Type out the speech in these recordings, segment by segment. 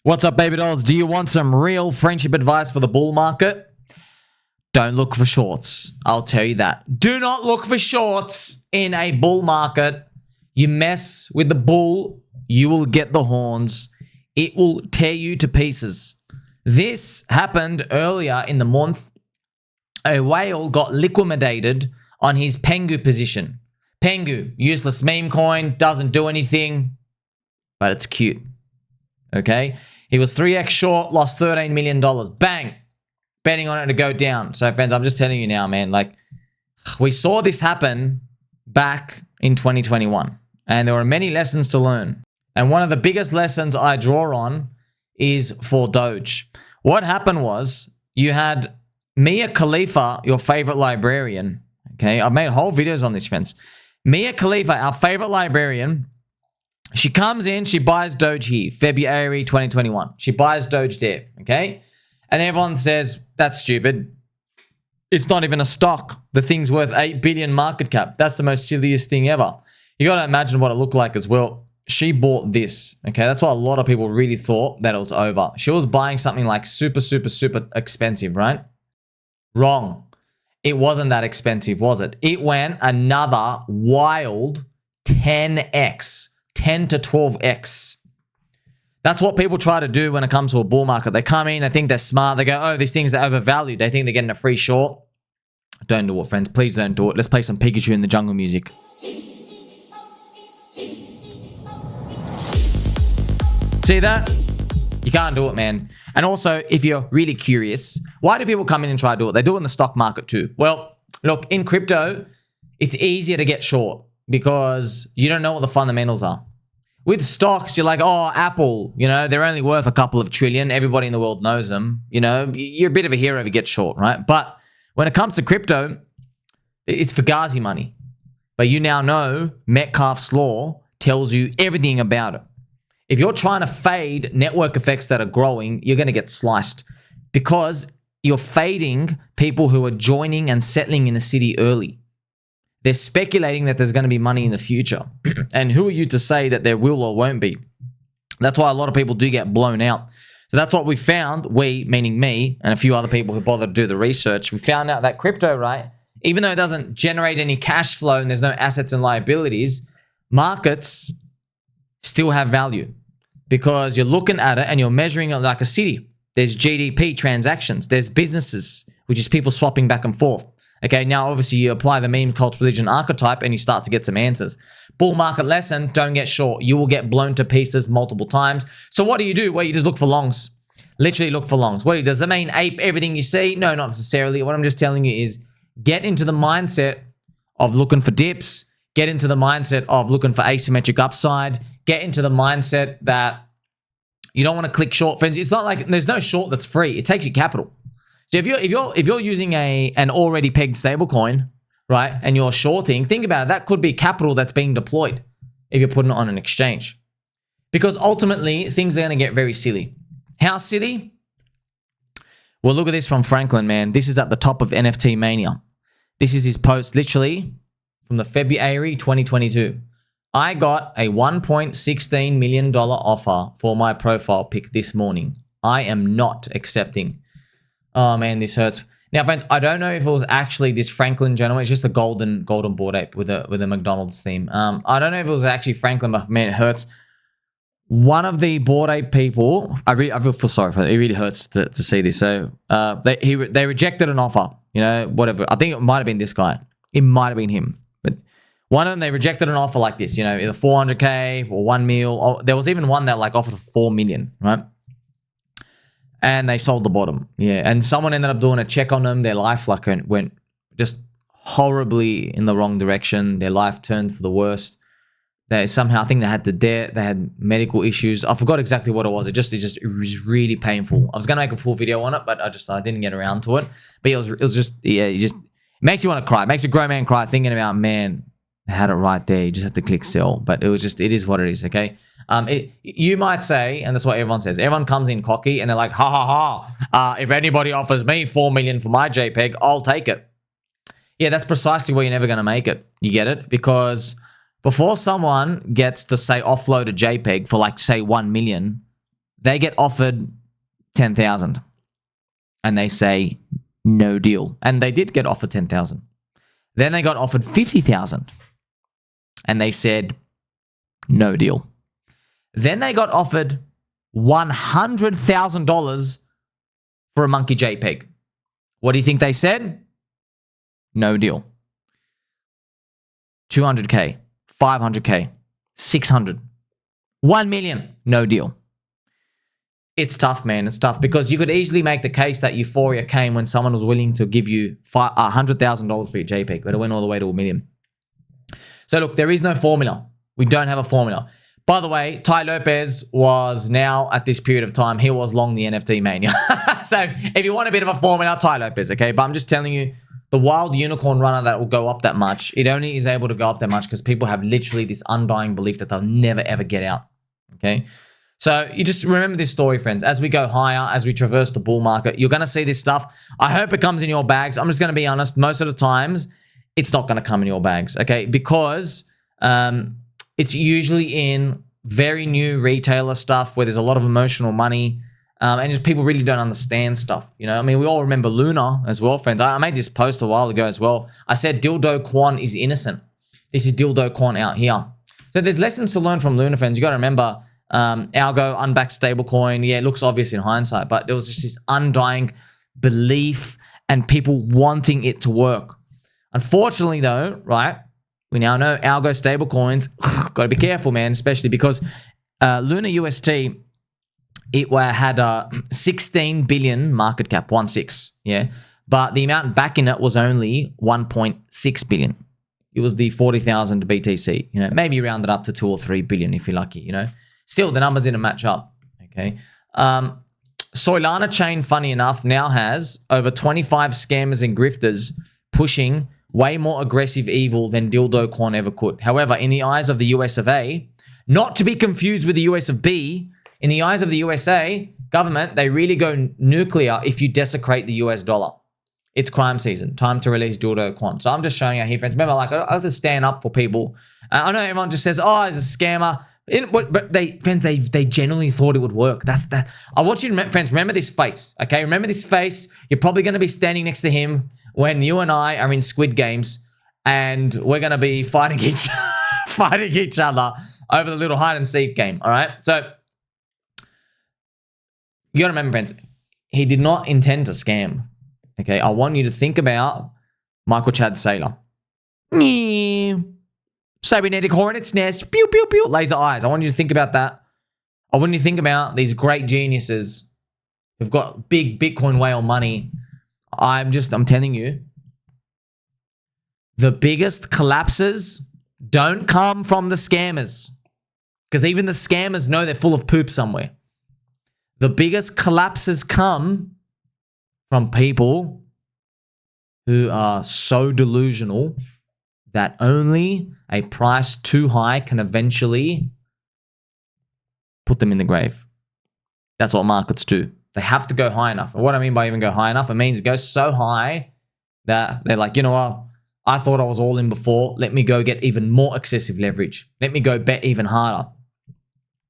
What's up, baby dolls? Do you want some real friendship advice for the bull market? Don't look for shorts. I'll tell you that. Do not look for shorts in a bull market. You mess with the bull, you will get the horns. It will tear you to pieces. This happened earlier in the month. A whale got liquidated on his Pengu position. Pengu, useless meme coin, doesn't do anything, but it's cute. Okay? He was 3x short, lost $13 million. Bang! Betting on it to go down. So, friends, I'm just telling you now, man. Like, we saw this happen back in 2021. And there were many lessons to learn. And one of the biggest lessons I draw on is for Doge. What happened was, you had Khalifa, your favorite librarian. Okay? I've made whole videos on this, friends. Khalifa, our favorite librarian, she comes in, she buys Doge here, February 2021. She buys Doge there, okay? And everyone says, that's stupid. It's not even a stock. The thing's worth 8 billion market cap. That's the most silliest thing ever. You got to imagine what it looked like as well. She bought this, okay? That's why a lot of people really thought that it was over. She was buying something like super expensive, right? Wrong. It wasn't that expensive, was it? It went another wild 10x. 10 to 12x. That's what people try to do when it comes to a bull market. They come in, they think they're smart. They go, oh, these things are overvalued. They think they're getting a free short. Don't do it, friends. Please don't do it. Let's play some Pikachu in the jungle music. See that? You can't do it, man. And also, if you're really curious, why do people come in and try to do it? They do it in the stock market too. Well, look, in crypto, it's easier to get short because you don't know what the fundamentals are. With stocks, you're like, oh, Apple, you know, they're only worth a couple of trillion. Everybody in the world knows them. You know, you're a bit of a hero if you get short, right? But when it comes to crypto, it's Fugazi money. But you now know Metcalfe's law tells you everything about it. If you're trying to fade network effects that are growing, you're going to get sliced because you're fading people who are joining and settling in a city early. They're speculating that there's going to be money in the future. And who are you to say that there will or won't be? That's why a lot of people do get blown out. So that's what we found, we, meaning me, and a few other people who bothered to do the research. We found out that crypto, right, even though it doesn't generate any cash flow and there's no assets and liabilities, markets still have value because you're looking at it and you're measuring it like a city. There's GDP transactions. There's businesses, which is people swapping back and forth. Okay, now obviously you apply the meme, cult, religion archetype and you start to get some answers. Bull market lesson, don't get short. You will get blown to pieces multiple times. So what do you do? Well, you just look for longs. Literally look for longs. What do you do? Does the main ape everything you see? No, not necessarily. What I'm just telling you is get into the mindset of looking for dips. Get into the mindset of looking for asymmetric upside. Get into the mindset that you don't want to click short, friends. It's not like there's no short that's free. It takes you capital. So if you're using an already pegged stablecoin, right, and you're shorting, think about it. That could be capital that's being deployed if you're putting it on an exchange. Because ultimately, things are going to get very silly. How silly? Well, look at this from Franklin, man. This is at the top of NFT Mania. This is his post, literally, from the February 2022. I got a $1.16 million offer for my profile pic this morning. I am not accepting. Oh man, this hurts. Now, friends, I don't know if it was actually this Franklin gentleman. It's just a golden Bored Ape with a McDonald's theme. I don't know if it was actually Franklin, but man, it hurts. One of the Bored Ape people, I feel sorry for it. It really hurts to see this. So they rejected an offer. You know, whatever. I think it might have been this guy. It might have been him. But one of them, they rejected an offer like this. You know, either 400K or 1 mil. Or there was even one that like offered 4 million, right? And they sold the bottom. Yeah. And someone ended up doing a check on them. Their life like went just horribly in the wrong direction. Their life turned for the worst. They somehow, I think they had to debt. They had medical issues. I forgot exactly what it was. It was really painful. I was going to make a full video on it, but I didn't get around to it. But it was just, yeah, it makes you want to cry. It makes a grown man cry thinking about, man, I had it right there. You just have to click sell. But it is what it is, okay? You might say, and that's what everyone says, everyone comes in cocky and they're like, if anybody offers me 4 million for my JPEG, I'll take it. Yeah, that's precisely where you're never going to make it. You get it? Because before someone gets to say offload a JPEG for like say 1 million, They get offered 10,000 and they say no deal. And they did get offered 10,000. Then they got offered 50,000 and they said no deal. Then they got offered $100,000 for a monkey JPEG. What do you think they said? No deal. 200K, 500K, 600, 1 million, no deal. It's tough, man. It's tough because you could easily make the case that Euphoria came when someone was willing to give you $100,000 for your JPEG, but it went all the way to $1 million. So look, there is no formula. We don't have a formula. By the way, Tai Lopez was now at this period of time, he was long the NFT mania. So if you want a bit of a formula, Tai Lopez, okay? But I'm just telling you, the wild unicorn runner that will go up that much, it only is able to go up that much because people have literally this undying belief that they'll never, ever get out, okay? So you just remember this story, friends. As we go higher, as we traverse the bull market, you're going to see this stuff. I hope it comes in your bags. I'm just going to be honest. Most of the times, it's not going to come in your bags, okay? Because it's usually in very new retailer stuff where there's a lot of emotional money and just people really don't understand stuff, you know? I mean, we all remember Luna as well, friends. I made this post a while ago as well. I said Dildo Quan is innocent. This is Dildo Quan out here. So there's lessons to learn from Luna, friends. You got to remember, Algo, unbacked stablecoin. Yeah, it looks obvious in hindsight, but there was just this undying belief and people wanting it to work. Unfortunately, though, right, we now know Algo stablecoins, got to be careful, man, especially because Luna UST, it had a 16 billion market cap, 1.6, yeah, but the amount back in it was only 1.6 billion. It was the 40,000 BTC, you know, maybe round it up to 2 or 3 billion if you're lucky, you know. Still, the numbers didn't match up, okay? Solana chain, funny enough, now has over 25 scammers and grifters pushing way more aggressive evil than Dildo Quan ever could. However, in the eyes of the US of A, not to be confused with the US of B, in the eyes of the USA government, they really go nuclear if you desecrate the US dollar. It's crime season. Time to release Dildo Quan. So I'm just showing out here, friends. Remember, like, I have to stand up for people. I know everyone just says, oh, it's a scammer. But they genuinely thought it would work. That's that. I want you to, friends, remember this face, okay? Remember this face. You're probably going to be standing next to him when you and I are in Squid Games, and we're going to be fighting each other over the little hide and seek game. All right. So you got to remember, friends, he did not intend to scam. Okay. I want you to think about Michael Chad Saylor. Cybernetic hornet's nest, pew, pew, pew, laser eyes. I want you to think about that. I want you to think about these great geniuses who've got big Bitcoin whale money. I'm telling you, the biggest collapses don't come from the scammers, because even the scammers know they're full of poop somewhere. The biggest collapses come from people who are so delusional that only a price too high can eventually put them in the grave. That's what markets do. They have to go high enough. And what I mean by even go high enough, it means it goes so high that they're like, you know what? I thought I was all in before. Let me go get even more excessive leverage. Let me go bet even harder.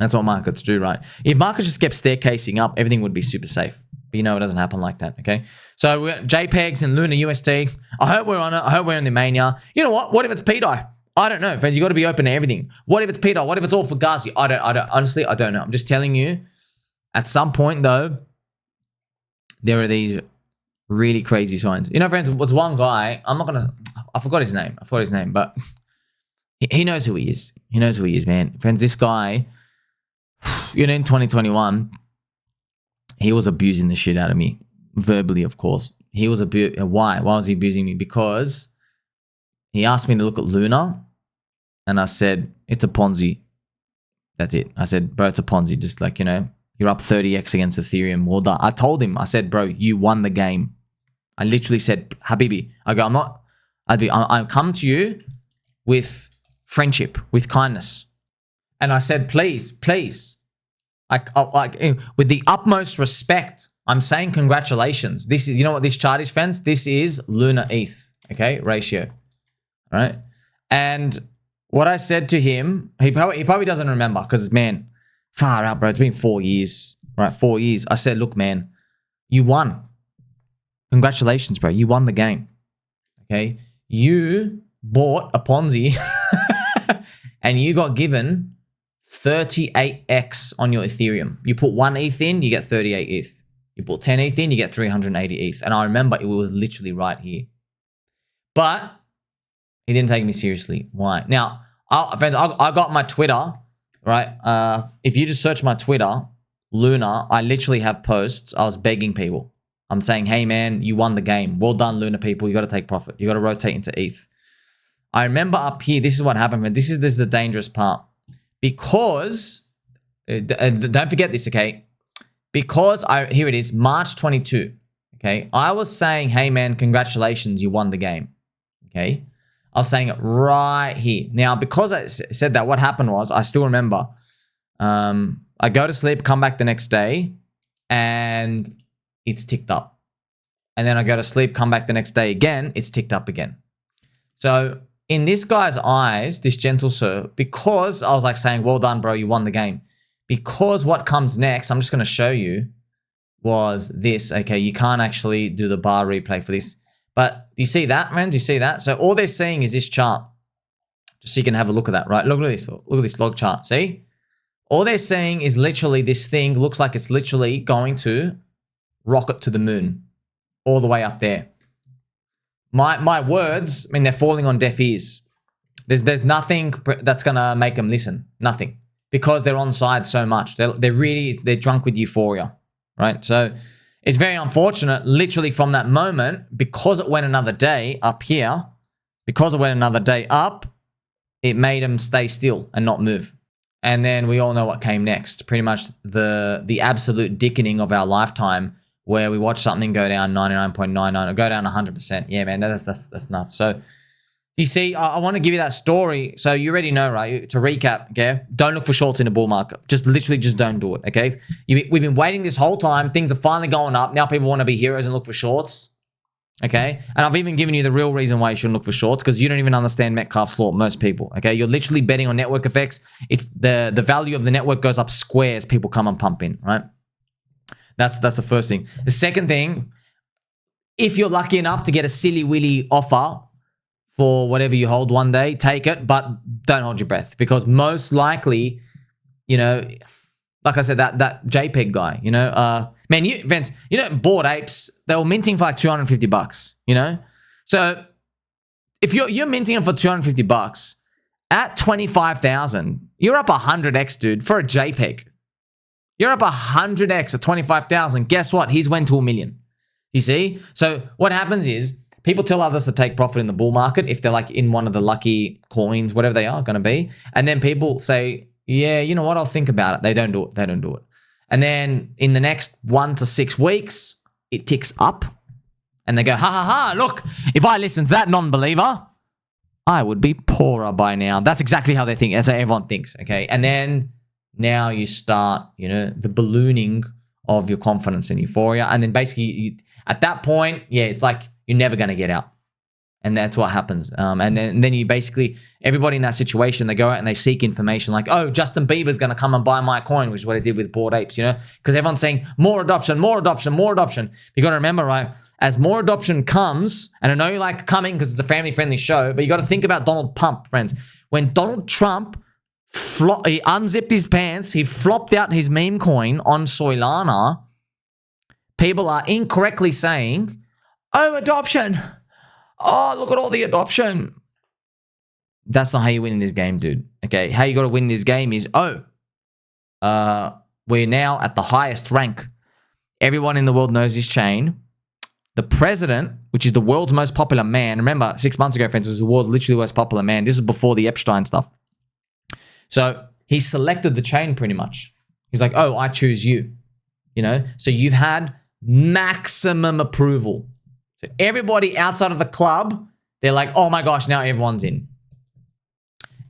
That's what markets do, right? If markets just kept staircasing up, everything would be super safe. But you know it doesn't happen like that, okay? So we're JPEGs and Luna UST. I hope we're on it. I hope we're in the mania. You know what? What if it's PDI? I don't know, friends. You got to be open to everything. What if it's PDI? What if it's all Fugazi? I don't. Honestly, I don't know. I'm just telling you. At some point, though, there are these really crazy signs. You know, friends, was one guy. I forgot his name. But he knows who he is. He knows who he is, man. Friends, this guy, you know, in 2021, he was abusing the shit out of me. Verbally, of course. He was why? Why was he abusing me? Because he asked me to look at Luna, and I said, it's a Ponzi. That's it. I said, bro, it's a Ponzi. Just like, you know, you're up 30x against Ethereum. Well done. I told him, I said, bro, you won the game. I literally said, Habibi, I go, I come to you with friendship, with kindness. And I said, please, with the utmost respect, I'm saying congratulations. This is, you know what this chart is, friends? This is Luna ETH, okay, ratio, all right? And what I said to him, he probably doesn't remember because, man, Far out, bro. It's been 4 years, right? 4 years. I said, look, man, you won. Congratulations, bro. You won the game. Okay. You bought a Ponzi and you got given 38x on your Ethereum. You put 1 ETH in, you get 38 ETH. You put 10 ETH in, you get 380 ETH. And I remember it was literally right here. But he didn't take me seriously. Why? Now, friends, I got my Twitter, right? If you just search my Twitter, Luna, I literally have posts. I was begging people. I'm saying, hey, man, you won the game. Well done, Luna people. You got to take profit. You got to rotate into ETH. I remember up here, this is what happened, man. This is the dangerous part. Because, don't forget this, okay? Because, here it is, March 22, okay? I was saying, hey, man, congratulations, you won the game, okay? I was saying it right here. Now, because I said that, what happened was, I still remember, I go to sleep, come back the next day, and it's ticked up. And then I go to sleep, come back the next day again, it's ticked up again. So, in this guy's eyes, this gentle sir, because I was like saying, well done, bro, you won the game. Because what comes next, I'm just going to show you, was this. Okay, you can't actually do the bar replay for this. But do you see that, man? Do you see that? So all they're seeing is this chart. Just so you can have a look at that, right? Look at this. Look at this log chart. See? All they're seeing is literally this thing looks like it's literally going to rocket to the moon. All the way up there. My words, I mean, they're falling on deaf ears. There's nothing that's going to make them listen. Nothing. Because they're on side so much. They're drunk with euphoria, right? So it's very unfortunate, literally from that moment, because it went another day up here, because it went another day up, it made them stay still and not move. And then we all know what came next. Pretty much the absolute dickening of our lifetime, where we watch something go down 99.99 or go down 100%. Yeah, man, that's nuts. So you see, I want to give you that story. So you already know, right? To recap, okay? Don't look for shorts in a bull market. Just literally just don't do it, okay? We've been waiting this whole time. Things are finally going up. Now people want to be heroes and look for shorts, okay? And I've even given you the real reason why you shouldn't look for shorts, because you don't even understand Metcalfe's law, most people, okay? You're literally betting on network effects. It's the value of the network goes up square as people come and pump in, right? That's the first thing. The second thing, if you're lucky enough to get a silly willy offer for whatever you hold one day, take it, but don't hold your breath, because most likely, you know, like I said, that JPEG guy, you know, man, Vince, you know, Bored Apes, they were minting for like $250, you know? So if you're minting them for $250 at 25,000, you're up 100x, dude, for a JPEG. You're up 100x at 25,000. Guess what? He's went to $1 million. You see? So what happens is people tell others to take profit in the bull market if they're like in one of the lucky coins, whatever they are going to be. And then people say, yeah, you know what? I'll think about it. They don't do it. They don't do it. And then in the next 1 to 6 weeks, it ticks up. And they go, ha, ha, ha, look, if I listened to that non-believer, I would be poorer by now. That's exactly how they think. That's how everyone thinks, okay? And then now you start, you know, the ballooning of your confidence in euphoria. And then basically, at that point, yeah, it's like you're never going to get out. And that's what happens. And then you basically, everybody in that situation, they go out and they seek information like, oh, Justin Bieber's going to come and buy my coin, which is what I did with Bored Apes, you know, because everyone's saying more adoption, more adoption, more adoption. You got to remember, right, as more adoption comes, and I know you like coming because it's a family-friendly show, but you got to think about Donald Trump, friends. When Donald Trump he unzipped his pants, he flopped out his meme coin on Solana, people are incorrectly saying, oh, adoption. Oh, look at all the adoption. That's not how you win in this game, dude. Okay, how you got to win this game is, we're now at the highest rank. Everyone in the world knows this chain. The president, which is the world's most popular man, remember 6 months ago, friends, was the world's literally most popular man. This is before the Epstein stuff. So he selected the chain pretty much. He's like, oh, I choose you. You know, so you've had maximum approval. So everybody outside of the club, they're like, oh my gosh, now everyone's in.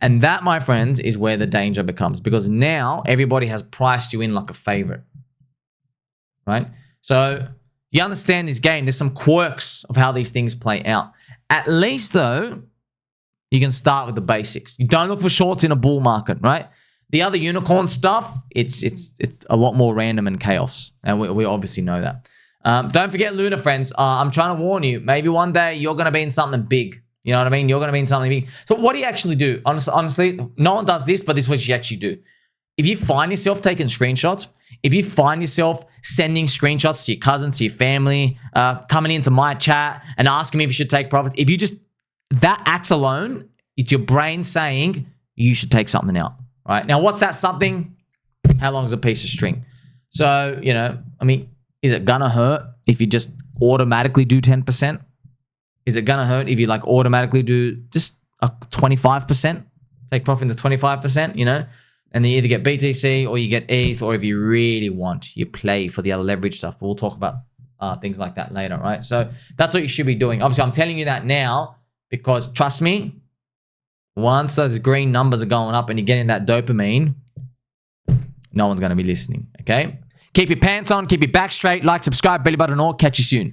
And that, my friends, is where the danger becomes, because now everybody has priced you in like a favorite, right? So you understand this game. There's some quirks of how these things play out. At least, though, you can start with the basics. You don't look for shorts in a bull market, right? The other unicorn stuff, it's a lot more random and chaos. And we obviously know that. Don't forget Luna, friends. I'm trying to warn you. Maybe one day you're going to be in something big. You know what I mean? You're going to be in something big. So what do you actually do? Honestly, no one does this, but this is what you actually do. If you find yourself taking screenshots, if you find yourself sending screenshots to your cousins, to your family, coming into my chat and asking me if you should take profits, if you just, that act alone, it's your brain saying you should take something out, right? Now, what's that something? How long is a piece of string? So, you know, I mean, is it gonna hurt if you just automatically do 10%? Is it gonna hurt if you like automatically do just a 25%? Take profit into 25%, you know? And then you either get BTC or you get ETH, or if you really want, you play for the other leverage stuff. We'll talk about things like that later, right? So that's what you should be doing. Obviously, I'm telling you that now because trust me, once those green numbers are going up and you're getting that dopamine, no one's going to be listening, okay? Keep your pants on, keep your back straight, like, subscribe, belly button, or catch you soon.